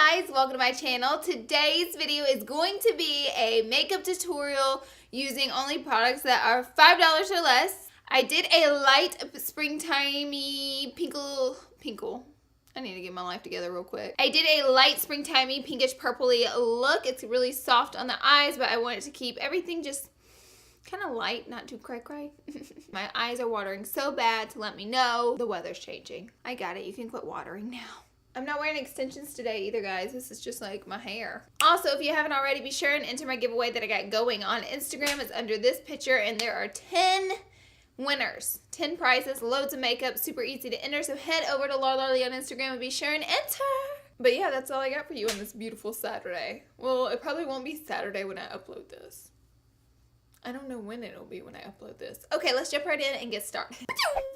guys, welcome to my channel. Today's video is going to be a makeup tutorial using only products that are $5 or less. I did a light springtimey pinkle. I need to get my life together real quick. I did a light springtimey pinkish purpley look. It's really soft on the eyes, but I wanted to keep everything just kind of light, not too cray. My eyes are watering so bad to let me know the weather's changing. I got it. You can quit watering now. I'm not wearing extensions today either, guys. This is just like my hair. Also, if you haven't already, be sure and enter my giveaway that I got going on Instagram. It's under this picture, and there are 10 winners. 10 prizes, loads of makeup, super easy to enter. So head over to Larlarly on Instagram and be sure and enter. But yeah, that's all I got for you on this beautiful Saturday. Well, it probably won't be Saturday when I upload this. I don't know when it'll be when I upload this. Okay, let's jump right in and get started.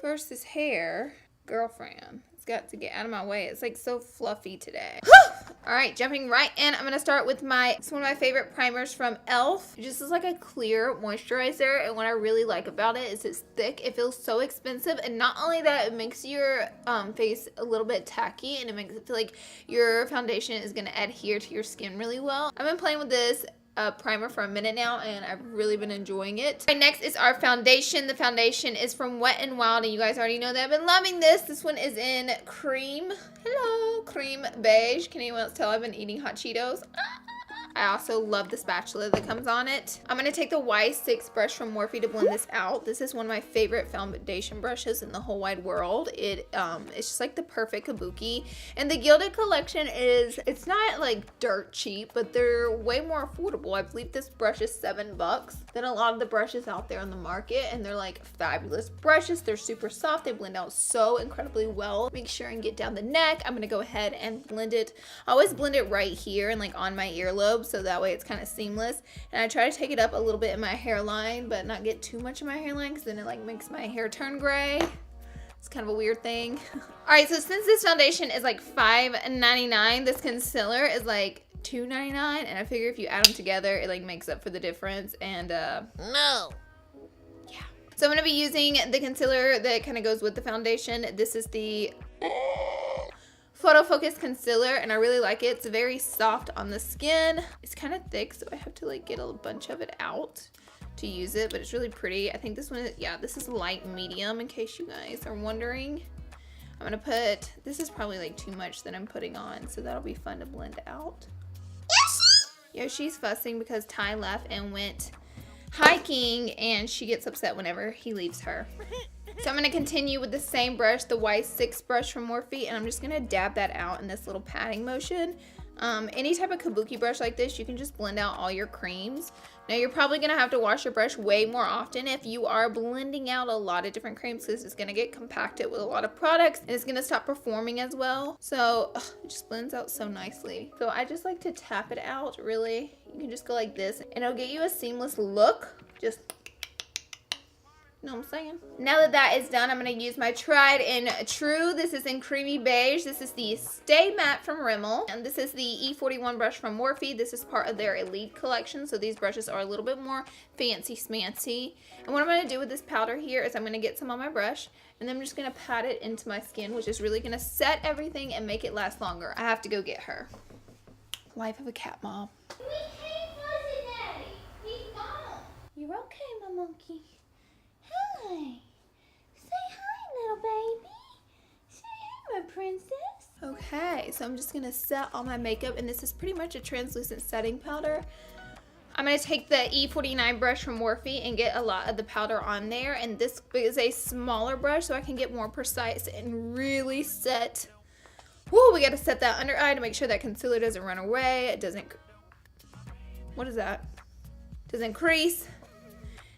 First, this hair, girlfriend. It's got to get out of my way. It's like so fluffy today. All right, jumping right in. I'm going to start with it's one of my favorite primers from e.l.f. It just is like a clear moisturizer. And what I really like about it is it's thick. It feels so expensive. And not only that, it makes your face a little bit tacky. And it makes it feel like your foundation is going to adhere to your skin really well. I've been playing with this primer for a minute now, and I've really been enjoying it. Right, next is our foundation. The foundation is from Wet n Wild, and you guys already know that I've been loving this. This one is in cream beige. Can anyone else tell I've been eating hot Cheetos? I also love the spatula that comes on it. I'm going to take the Y6 brush from Morphe to blend this out. This is one of my favorite foundation brushes in the whole wide world. It's just like the perfect kabuki. And the Gilded collection it's not like dirt cheap, but they're way more affordable. I believe this brush is $7 than a lot of the brushes out there on the market. And they're like fabulous brushes. They're super soft. They blend out so incredibly well. Make sure and get down the neck. I'm going to go ahead and blend it. I always blend it right here and like on my earlobe, so that way it's kind of seamless. And I try to take it up a little bit in my hairline, but not get too much in my hairline, because then it like makes my hair turn gray. It's kind of a weird thing. All right, so since this foundation is like $5.99, this concealer is like $2.99, and I figure if you add them together, it like makes up for the difference. And no. Yeah. So I'm gonna be using the concealer that kind of goes with the foundation. This is the Photo Focus concealer, and I really like it. It's very soft on the skin. It's kind of thick, so I have to like get a bunch of it out to use it, but it's really pretty. I think this one is, yeah, this is light medium, in case you guys are wondering. I'm gonna put, this is probably like too much that I'm putting on, so that'll be fun to blend out. Yoshi's fussing because Ty left and went hiking, and she gets upset whenever he leaves her. So I'm going to continue with the same brush, the Y6 brush from Morphe, and I'm just going to dab that out in this little patting motion. Any type of kabuki brush like this, you can just blend out all your creams. Now you're probably going to have to wash your brush way more often if you are blending out a lot of different creams, because it's going to get compacted with a lot of products, and it's going to stop performing as well. So it just blends out so nicely. So I just like to tap it out, really. You can just go like this, and it'll get you a seamless look. Just, you know what I'm saying? Now that that is done, I'm going to use my tried and true. This is in creamy beige. This is the Stay Matte from Rimmel. And this is the E41 brush from Morphe. This is part of their Elite collection. So these brushes are a little bit more fancy smancy. And what I'm going to do with this powder here is I'm going to get some on my brush, and then I'm just going to pat it into my skin, which is really going to set everything and make it last longer. I have to go get her. Life of a cat mom. We came Fuzzy Daddy. He's gone. You're okay, my monkey. Hi. Say hi, little baby. Say hi, my princess. Okay, so I'm just going to set all my makeup, and this is pretty much a translucent setting powder. I'm going to take the E49 brush from Morphe and get a lot of the powder on there, and this is a smaller brush, so I can get more precise and really set. Whoa, we got to set that under eye to make sure that concealer doesn't run away. It doesn't, what is that? Doesn't crease.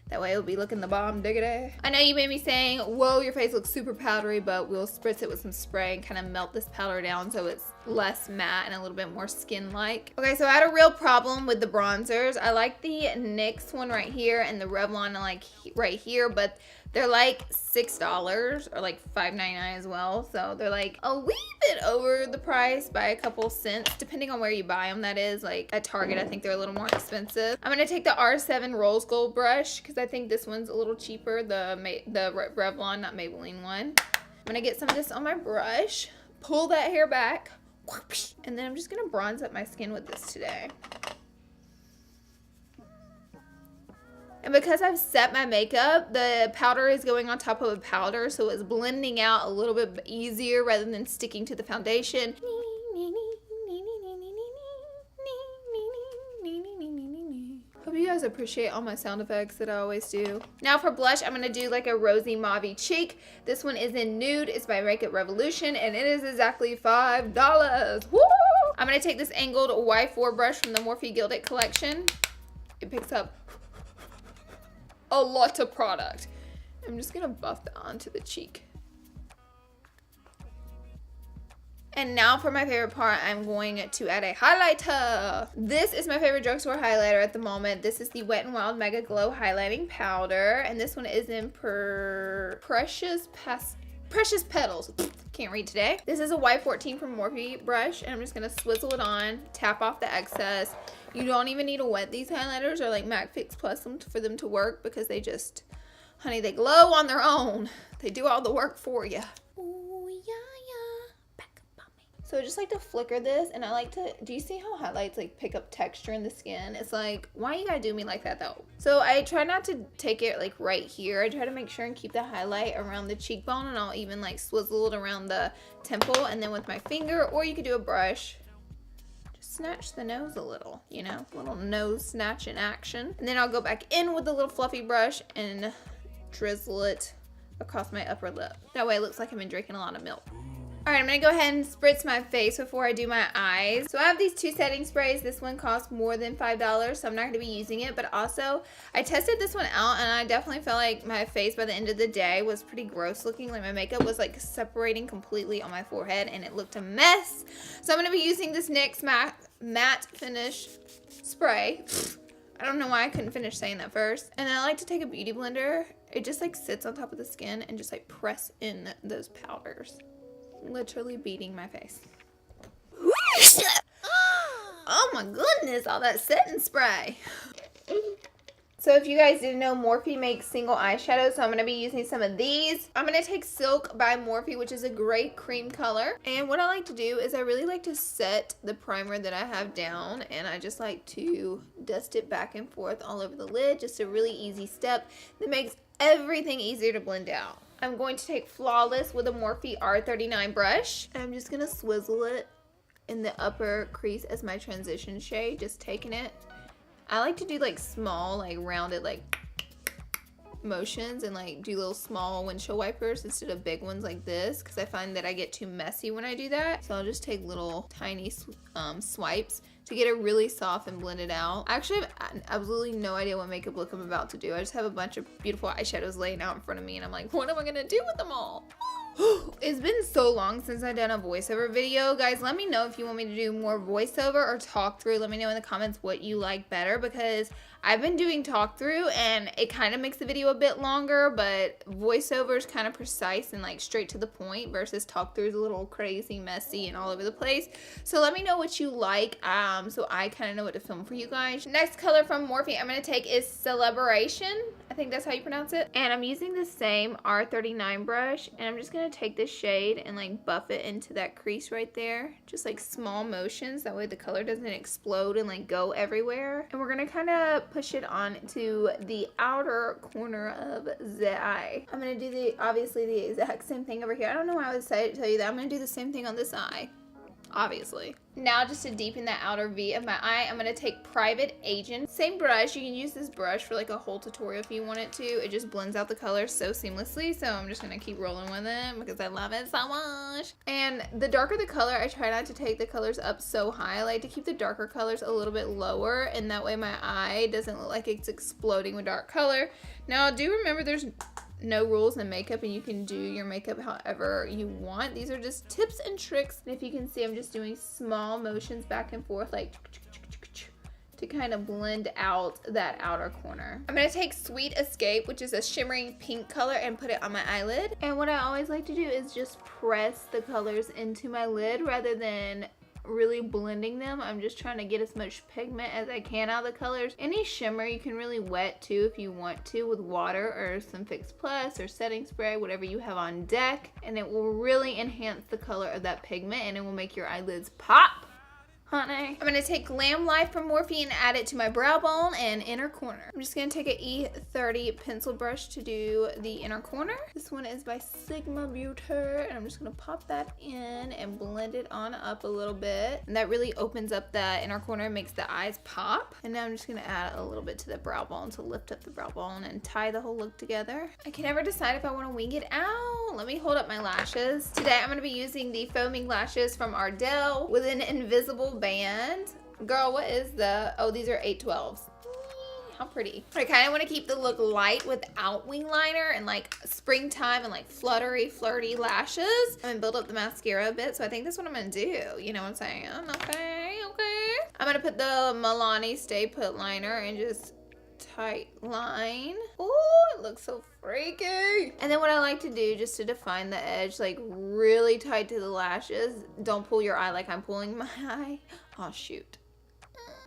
That way it'll be looking the bomb diggity. I know you may be saying, whoa, your face looks super powdery, but we'll spritz it with some spray and kind of melt this powder down so it's less matte and a little bit more skin-like. Okay, so I had a real problem with the bronzers. I like the NYX one right here and the Revlon like right here, but they're like $6 or like $5.99 as well. So they're like a wee bit over the price by a couple cents, depending on where you buy them, that is. Like at Target, I think they're a little more expensive. I'm gonna take the R7 Rose Gold brush because I think this one's a little cheaper, the Revlon, not Maybelline one. I'm gonna get some of this on my brush, pull that hair back, And then I'm just gonna bronze up my skin with this today. And because I've set my makeup, the powder is going on top of a powder, so it's blending out a little bit easier rather than sticking to the foundation. Hope you guys appreciate all my sound effects that I always do. Now for blush, I'm going to do like a rosy mauve cheek. This one is in Nude. It's by Makeup Revolution, and it is exactly $5. Woo! I'm going to take this angled Y4 brush from the Morphe Gilded collection. It picks up a lot of product. I'm just gonna buff that onto the cheek. And now for my favorite part, I'm going to add a highlighter. This is my favorite drugstore highlighter at the moment. This is the Wet n Wild Mega Glow Highlighting Powder, and this one is in Precious Petals. Can't read today. This is a Y14 from Morphe brush, and I'm just gonna swizzle it on, tap off the excess. You don't even need to wet these highlighters or like MAC Fix Plus for them to work, because they just, honey, they glow on their own. They do all the work for you. Ooh, yeah. Back up on me. So I just like to flicker this, and I like to, do you see how highlights like pick up texture in the skin? It's like, why you gotta do me like that though? So I try not to take it like right here. I try to make sure and keep the highlight around the cheekbone, and I'll even like swizzle it around the temple, and then with my finger, or you could do a brush, snatch the nose a little, you know, little nose snatch in action. And then I'll go back in with the little fluffy brush and drizzle it across my upper lip. That way it looks like I've been drinking a lot of milk. All right, I'm gonna go ahead and spritz my face before I do my eyes. So I have these two setting sprays. This one costs more than $5, so I'm not gonna be using it. But also, I tested this one out, and I definitely felt like my face by the end of the day was pretty gross looking. Like my makeup was like separating completely on my forehead, and it looked a mess. So I'm gonna be using this NYX matte finish spray. I don't know why I couldn't finish saying that first. And then I like to take a beauty blender. It just like sits on top of the skin and just like press in those powders. Literally beating my face. Oh my goodness, all that setting spray. So if you guys didn't know, Morphe makes single eyeshadows, so I'm going to be using some of these. I'm going to take Silk by Morphe, which is a great cream color. And what I like to do is I really like to set the primer that I have down, and I just like to dust it back and forth all over the lid. Just a really easy step that makes everything easier to blend out. I'm going to take Flawless with a Morphe R39 brush, and I'm just going to swizzle it in the upper crease as my transition shade, just taking it. I like to do like small, like rounded, like motions, and like do little small windshield wipers instead of big ones like this, because I find that I get too messy when I do that. So I'll just take little tiny swipes to get it really soft and blend it out. I actually have absolutely no idea what makeup look I'm about to do. I just have a bunch of beautiful eyeshadows laying out in front of me, and I'm like, what am I gonna do with them all? It's been so long since I've done a voiceover video. Guys, let me know if you want me to do more voiceover or talk through. Let me know in the comments what you like better, because I've been doing talk through and it kind of makes the video a bit longer, but voiceover is kind of precise and like straight to the point, versus talk through is a little crazy, messy, and all over the place. So let me know what you like, so I kind of know what to film for you guys. Next color from Morphe I'm going to take is Celebration. I think that's how you pronounce it. And I'm using the same R39 brush, and I'm just going to take this shade and like buff it into that crease right there. Just like small motions, that way the color doesn't explode and like go everywhere. And we're going to kind of push it on to the outer corner of the eye. I'm going to do obviously the exact same thing over here. I don't know why I would tell you that. I'm going to do the same thing on this eye, obviously. Now, just to deepen that outer V of my eye, I'm going to take Private Agent. Same brush. You can use this brush for like a whole tutorial if you wanted to. It just blends out the color so seamlessly. So I'm just going to keep rolling with it because I love it so much. And the darker the color, I try not to take the colors up so high. I like to keep the darker colors a little bit lower, and that way my eye doesn't look like it's exploding with dark color. Now, do remember there's no rules in makeup, and you can do your makeup however you want. These are just tips and tricks, and if you can see, I'm just doing small motions back and forth, like to kind of blend out that outer corner. I'm going to take Sweet Escape, which is a shimmering pink color, and put it on my eyelid. And what I always like to do is just press the colors into my lid rather than really blending them. I'm just trying to get as much pigment as I can out of the colors. Any shimmer you can really wet too if you want to with water or some Fix Plus or setting spray, whatever you have on deck, and it will really enhance the color of that pigment and it will make your eyelids pop. Honey. I'm going to take Glam Life from Morphe and add it to my brow bone and inner corner. I'm just going to take an E30 pencil brush to do the inner corner. This one is by Sigma Beauty, and I'm just going to pop that in and blend it on up a little bit. And that really opens up the inner corner and makes the eyes pop. And now I'm just going to add a little bit to the brow bone to lift up the brow bone and tie the whole look together. I can never decide if I want to wing it out. Let me hold up my lashes. Today I'm going to be using the foaming lashes from Ardell with an invisible band. Girl, what is oh, these are 812s. How pretty. I kind of want to keep the look light without wing liner and like springtime and like fluttery, flirty lashes. And build up the mascara a bit. So I think that's what I'm going to do. You know what I'm saying? Okay. I'm going to put the Milani Stay Put liner and just tight line. Oh, it looks so freaky. And then what I like to do just to define the edge, like really tight to the lashes. Don't pull your eye like I'm pulling my eye. Oh, shoot.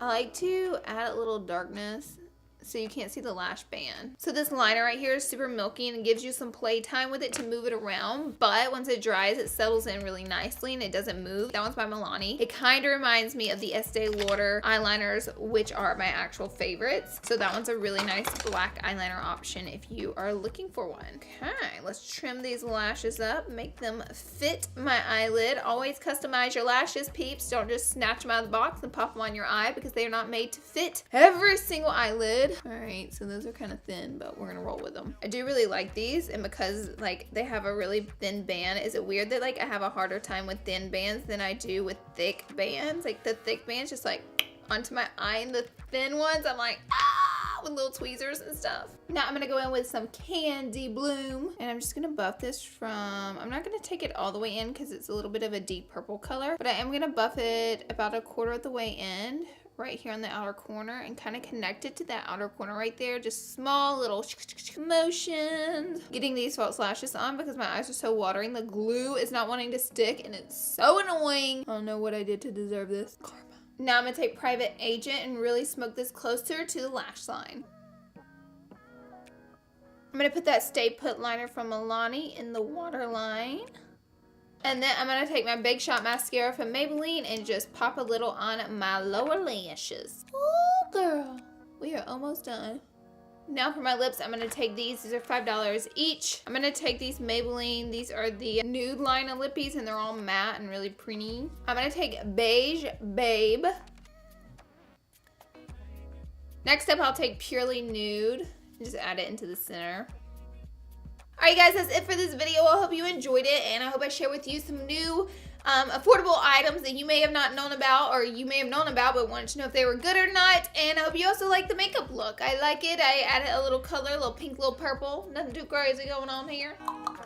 I like to add a little darkness so you can't see the lash band. So this liner right here is super milky and it gives you some play time with it to move it around, but once it dries, it settles in really nicely and it doesn't move. That one's by Milani. It kind of reminds me of the Estee Lauder eyeliners, which are my actual favorites. So that one's a really nice black eyeliner option if you are looking for one. Okay, let's trim these lashes up, make them fit my eyelid. Always customize your lashes, peeps. Don't just snatch them out of the box and pop them on your eye because they are not made to fit every single eyelid. Alright, so those are kind of thin, but we're gonna roll with them. I do really like these, and because like they have a really thin band, is it weird that like I have a harder time with thin bands than I do with thick bands? Like the thick bands just like onto my eye, and the thin ones I'm like with little tweezers and stuff. Now I'm gonna go in with some Candy Bloom, and I'm just gonna buff this from, I'm not gonna take it all the way in because it's a little bit of a deep purple color, but I am gonna buff it about a quarter of the way in, right here on the outer corner, and kind of connect it to that outer corner right there. Just small little motions. Getting these false lashes on because my eyes are so watering. The glue is not wanting to stick and it's so annoying. I don't know what I did to deserve this. Karma. Now I'm going to take Private Agent and really smoke this closer to the lash line. I'm going to put that Stay Put liner from Milani in the waterline. And then I'm going to take my Big Shot mascara from Maybelline and just pop a little on my lower lashes. Oh, girl. We are almost done. Now for my lips, I'm going to take these. These are $5 each. I'm going to take these Maybelline. These are the nude line of lippies, and they're all matte and really pretty. I'm going to take Beige Babe. Next up, I'll take Purely Nude and just add it into the center. Alright guys, that's it for this video. I hope you enjoyed it, and I hope I share with you some new affordable items that you may have not known about, or you may have known about but wanted to know if they were good or not. And I hope you also like the makeup look. I like it. I added a little color, a little pink, little purple. Nothing too crazy going on here.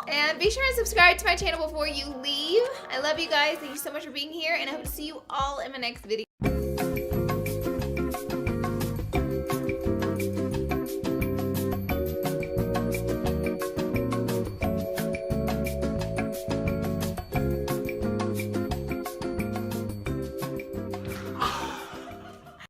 And be sure to subscribe to my channel before you leave. I love you guys. Thank you so much for being here, and I hope to see you all in my next video.